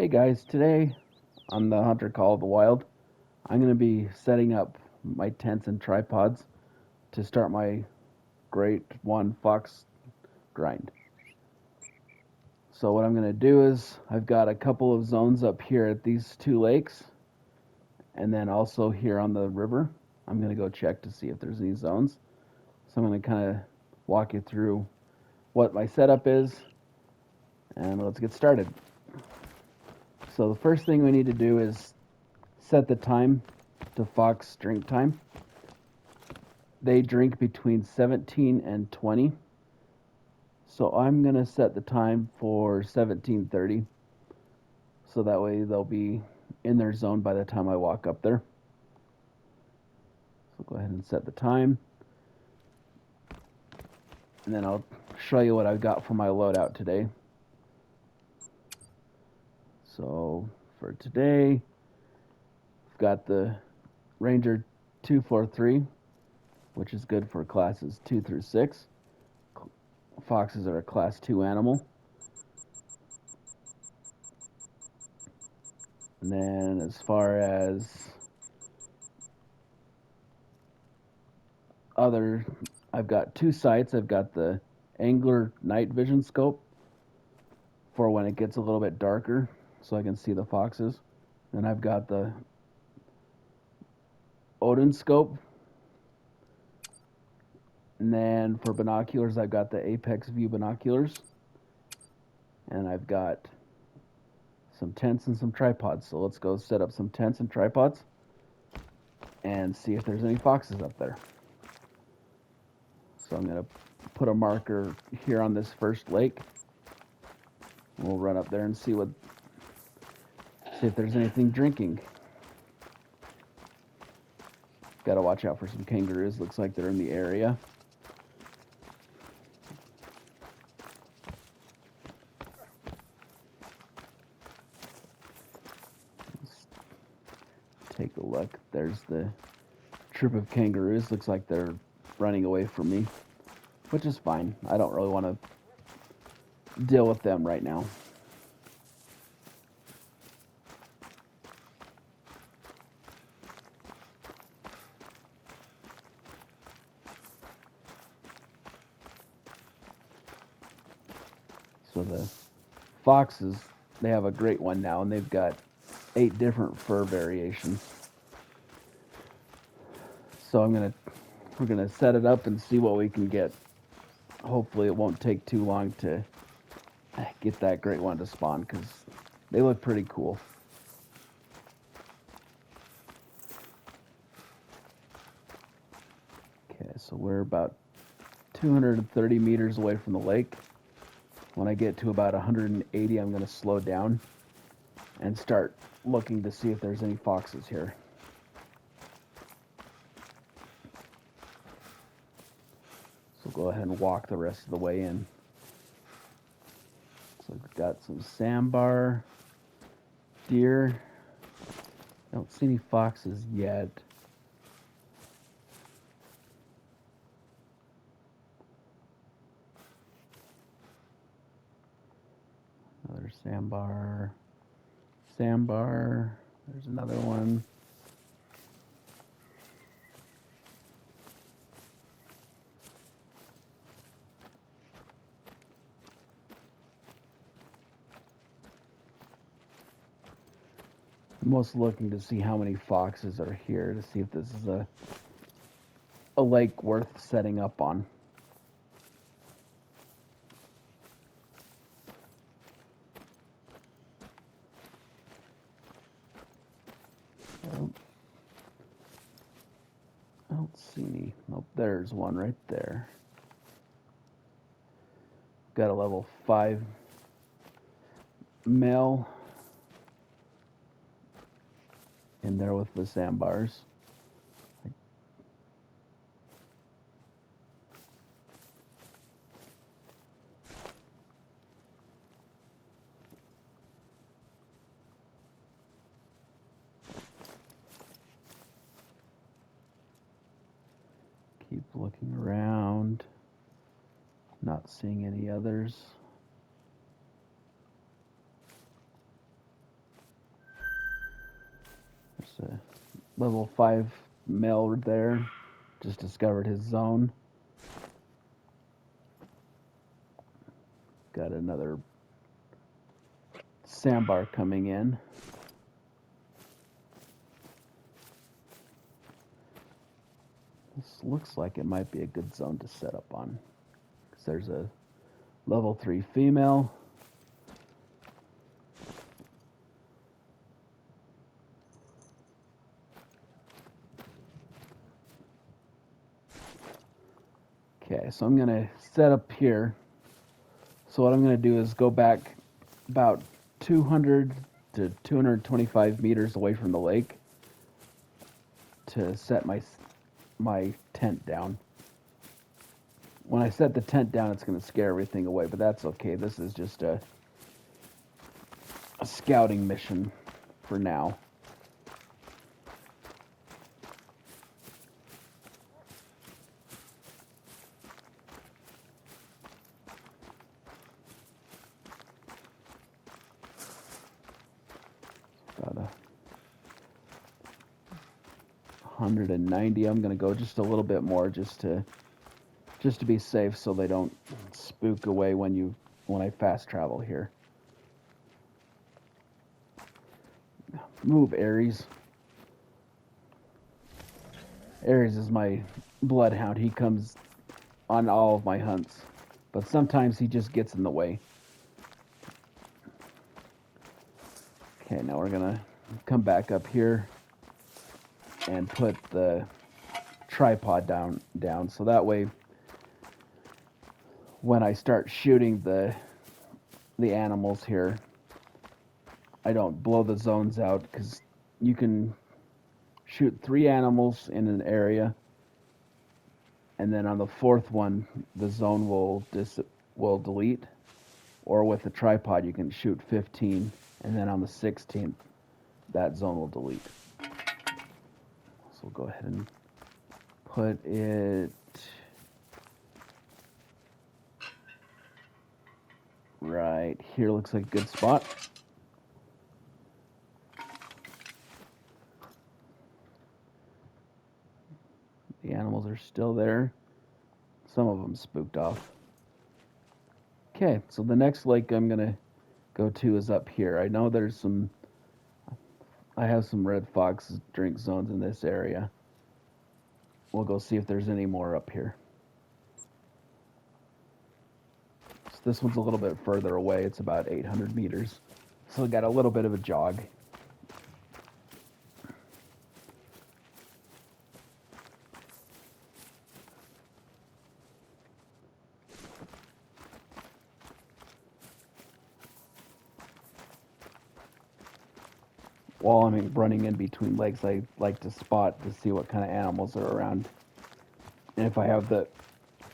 Hey guys, today on the Hunter Call of the Wild, I'm going to be setting up my tents and tripods to start my Great One Fox grind. So what I'm going to do is I've got a couple of zones up here at these two lakes and then also here on the river. I'm going to go check to see if there's any zones. So I'm going to kind of walk you through what my setup is and let's get started. So the first thing we need to do is set the time to fox drink time. They drink between 17 and 20. So I'm going to set the time for 17:30 so that way they'll be in their zone by the time I walk up there. So go ahead and set the time. And then I'll show you what I've got for my loadout today. So for today, I've got the Ranger 243, which is good for classes 2 through 6. Foxes are a class 2 animal. And then as far as I've got two sights. I've got the Angler night vision scope for when it gets a little bit darker so I can see the foxes. Then I've got the Odin scope. And then for binoculars, I've got the Apex View binoculars. And I've got some tents and some tripods. So let's go set up some tents and tripods and see if there's any foxes up there. So I'm going to put a marker here on this first lake. We'll run up there and see if there's anything drinking. Got to watch out for some kangaroos. Looks like they're in the area. Let's take a look. There's the troop of kangaroos. Looks like they're running away from me, which is fine. I don't really want to deal with them right now. So the foxes, they have a great one now, and they've got 8 different fur variations. So we're gonna set it up and see what we can get. Hopefully it won't take too long to get that great one to spawn because they look pretty cool. Okay, so we're about 230 meters away from the lake. When I get to about 180, I'm going to slow down and start looking to see if there's any foxes here. So go ahead and walk the rest of the way in. So we've got some sandbar, deer. I don't see any foxes yet. Another sandbar. Sandbar. There's another one. I'm also looking to see how many foxes are here to see if this is a lake worth setting up on. I don't see any. Nope, there's one right there. Got a level 5 male in there with the sandbars. Keep looking around. Not seeing any others. There's a level 5 male there. Just discovered his zone. Got another sandbar coming in. This looks like it might be a good zone to set up on. There's a level 3 female. Okay, so I'm going to set up here. So what I'm going to do is go back about 200 to 225 meters away from the lake to set my tent down. When I set the tent down, it's going to scare everything away, but that's okay. This is just a scouting mission for now. About 190. I'm going to go just a little bit more just to be safe, so they don't spook away when I fast travel here. Move, Aries. Aries is my bloodhound. He comes on all of my hunts, but sometimes he just gets in the way. Okay, now we're gonna come back up here and put the tripod down so that way when I start shooting the animals here, I don't blow the zones out, because you can shoot 3 animals in an area, and then on the 4th one the zone will delete, or with the tripod you can shoot 15, and then on the 16th that zone will delete. So we'll go ahead and put it right here. Looks like a good spot. The animals are still there. Some of them spooked off. Okay, so the next lake I'm gonna go to is up here. I know I have some red fox drink zones in this area. We'll go see if there's any more up here. So this one's a little bit further away. It's about 800 meters. So we got a little bit of a jog. While I'm running in between lakes, I like to spot to see what kind of animals are around. And if I have the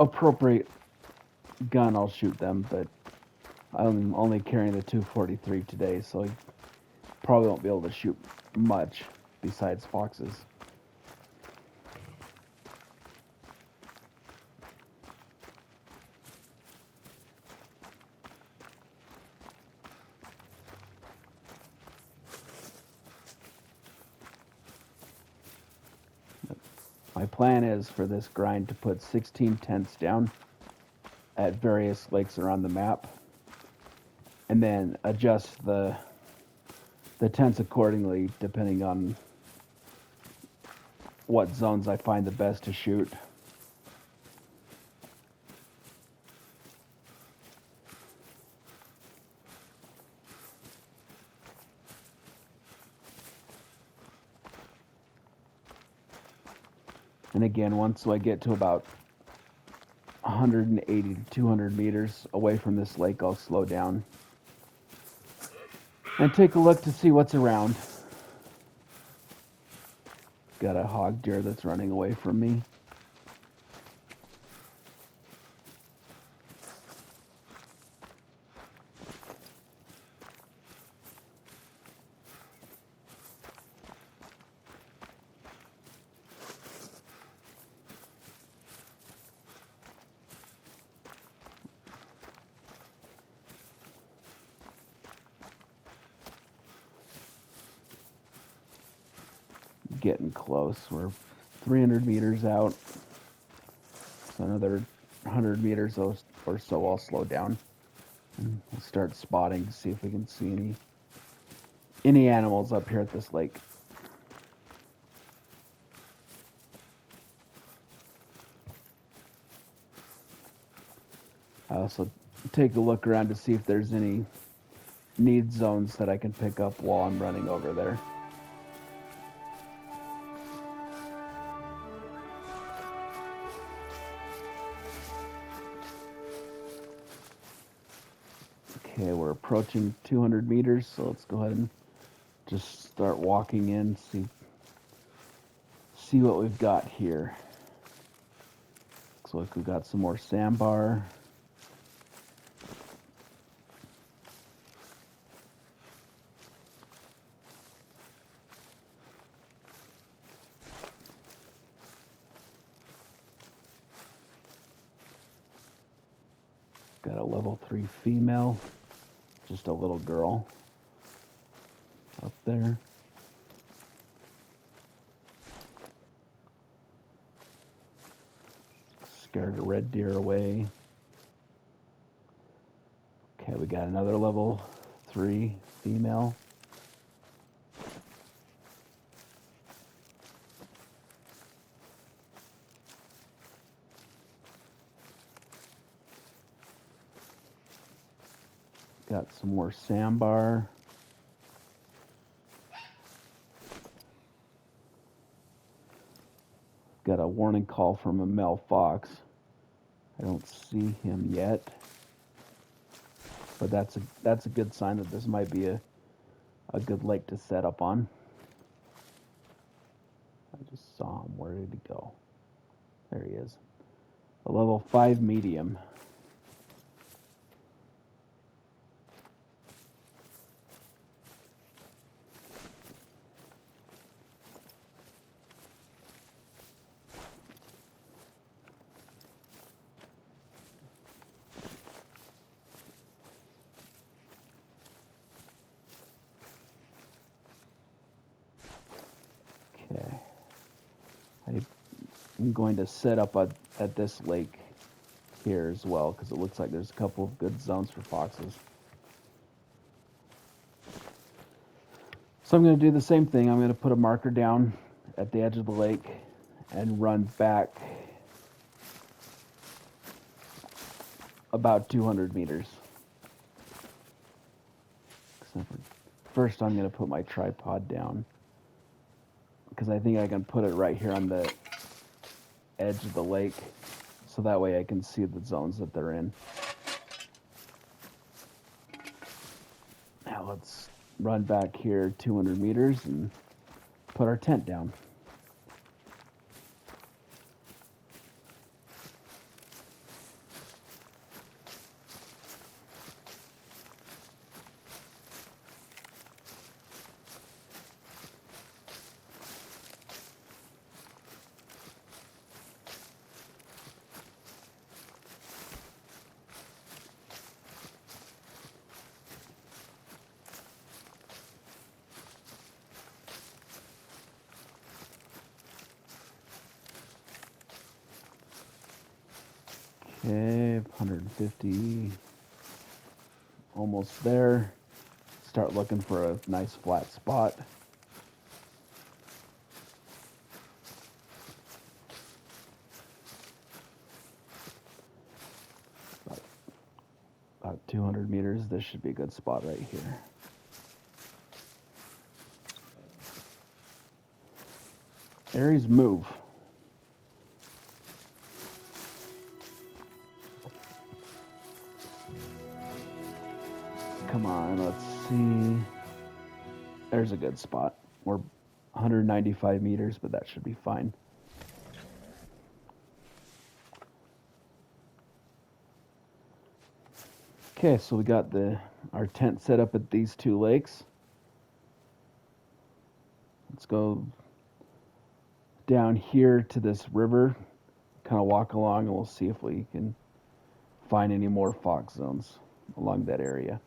appropriate gun, I'll shoot them, but I'm only carrying the 243 today, so I probably won't be able to shoot much besides foxes. My plan is for this grind to put 16 tents down at various lakes around the map, and then adjust the tents accordingly depending on what zones I find the best to shoot. And again, once I get to about 180 to 200 meters away from this lake, I'll slow down and take a look to see what's around. Got a hog deer that's running away from me. getting close. We're 300 meters out. So another 100 meters or so I'll slow down. And we'll start spotting to see if we can see any animals up here at this lake. I also take a look around to see if there's any need zones that I can pick up while I'm running over there. Okay, we're approaching 200 meters, so let's go ahead and just start walking in, see what we've got here. Looks like we've got some more sandbar. Got a level 3 female, just a little girl up there. Scared a red deer away. Okay, we got another level 3 female. Got some more sandbar. Got a warning call from a male fox. I don't see him yet, but that's a good sign that this might be a good lake to set up on. I just saw him. Where did he go? There he is. A level 5 medium. Okay. I'm going to set up at this lake here as well, because it looks like there's a couple of good zones for foxes. So I'm going to do the same thing. I'm going to put a marker down at the edge of the lake and run back about 200 meters. First, I'm going to put my tripod down, because I think I can put it right here on the edge of the lake, so that way I can see the zones that they're in. Now let's run back here 200 meters and put our tent down. Okay, 150, almost there. Start looking for a nice flat spot. About 200 meters, this should be a good spot right here. Aries, move. Come on, let's see. There's a good spot. We're 195 meters, but that should be fine. Okay, so we got our tent set up at these two lakes. Let's go down here to this river, kind of walk along, and we'll see if we can find any more fox zones along that area.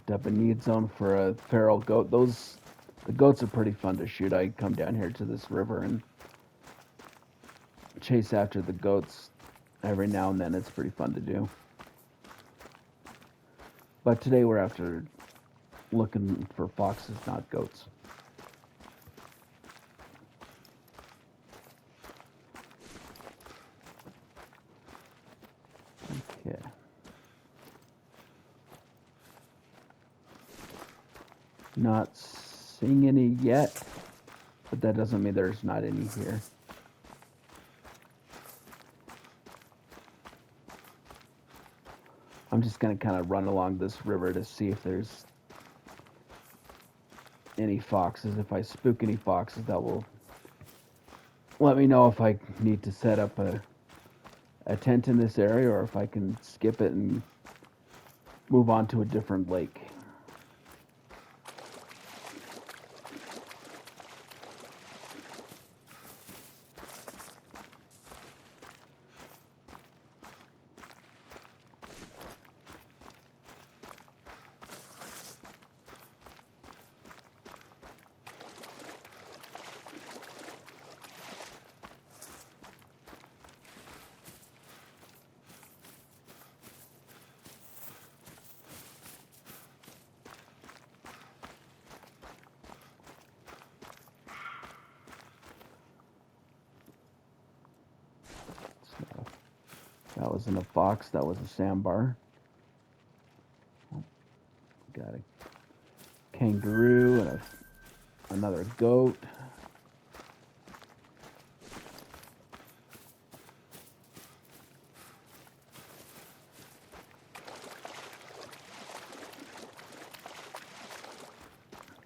picked up a need zone for a feral goat. The goats are pretty fun to shoot. I come down here to this river and chase after the goats every now and then. It's pretty fun to do. But today we're after looking for foxes, not goats. Okay. Not seeing any yet, but that doesn't mean there's not any here. I'm just going to kind of run along this river to see if there's any foxes. If I spook any foxes, that will let me know if I need to set up a tent in this area or if I can skip it and move on to a different lake. That wasn't a fox, that was a sandbar. Got a kangaroo and another goat.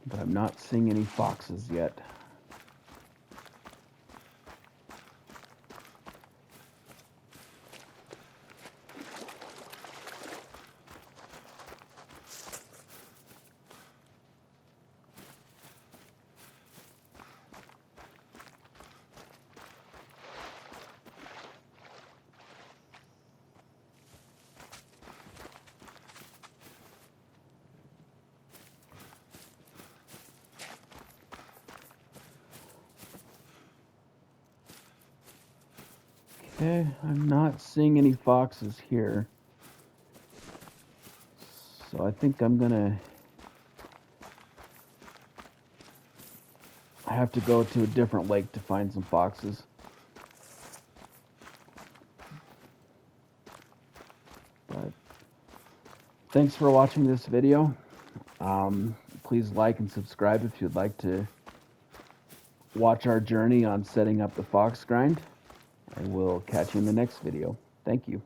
But I'm not seeing any foxes yet. Okay, I'm not seeing any foxes here. So I think I have to go to a different lake to find some foxes. But thanks for watching this video. Please like and subscribe if you'd like to watch our journey on setting up the fox grind. I will catch you in the next video. Thank you.